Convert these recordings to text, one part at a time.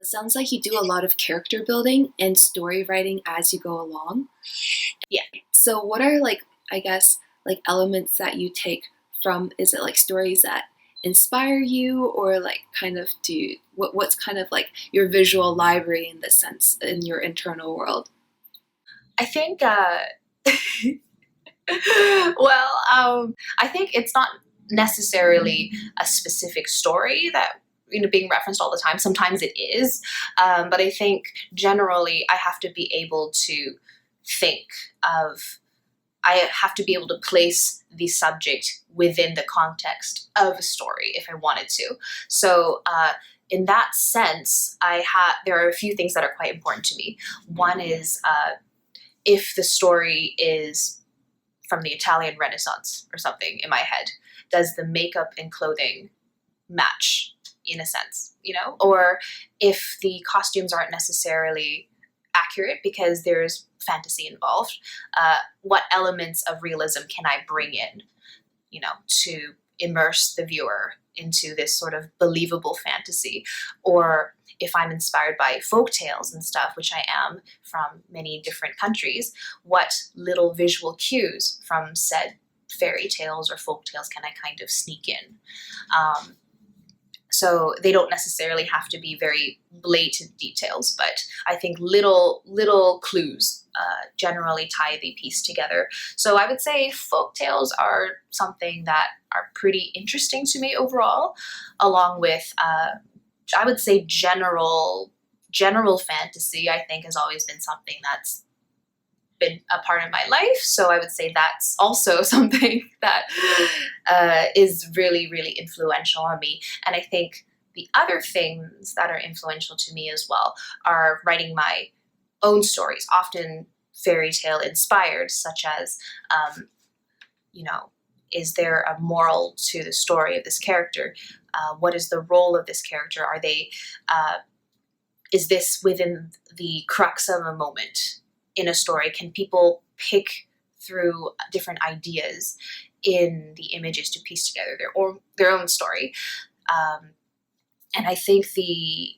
Sounds like you do a lot of character building and story writing as you go along. Yeah. So what are I guess elements that you take from, is it stories that inspire you, or kind of what's kind of your visual library in this sense in your internal world? I think I think it's not necessarily a specific story that being referenced all the time. Sometimes it is, but I think generally I have to be able to think of. I have to be able to place the subject within the context of a story if I wanted to. So in that sense, there are a few things that are quite important to me. One is if the story is from the Italian Renaissance or something in my head, does the makeup and clothing match in a sense, Or if the costumes aren't necessarily accurate because there's fantasy involved, what elements of realism can I bring in, to immerse the viewer into this sort of believable fantasy? Or if I'm inspired by folk tales and stuff, which I am from many different countries, what little visual cues from said fairy tales or folk tales can I kind of sneak in? So they don't necessarily have to be very blatant details, but I think little clues generally tie the piece together. So I would say folk tales are something that are pretty interesting to me overall, along with I would say general fantasy, I think, has always been something that's been a part of my life. So I would say that's also something that is really, really influential on me. And I think the other things that are influential to me as well are writing my own stories, often fairy tale inspired, such as, is there a moral to the story of this character? What is the role of this character? Is this within the crux of a moment in a story? Can people pick through different ideas in the images to piece together their own story? And I think the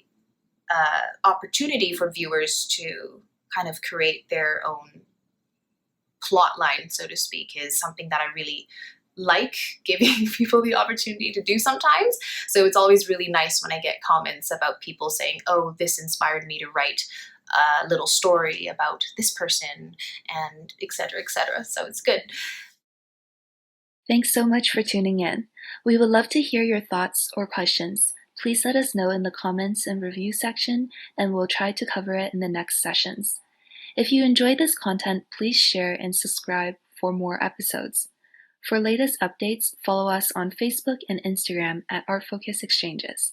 opportunity for viewers to kind of create their own plot line, so to speak, is something that I really like giving people the opportunity to do sometimes. So it's always really nice when I get comments about people saying, oh, this inspired me to write a little story about this person, and et cetera, et cetera. So it's good. Thanks so much for tuning in. We would love to hear your thoughts or questions. Please let us know in the comments and review section, and we'll try to cover it in the next sessions. If you enjoyed this content, please share and subscribe for more episodes. For latest updates, follow us on Facebook and Instagram at Art Focus Exchanges.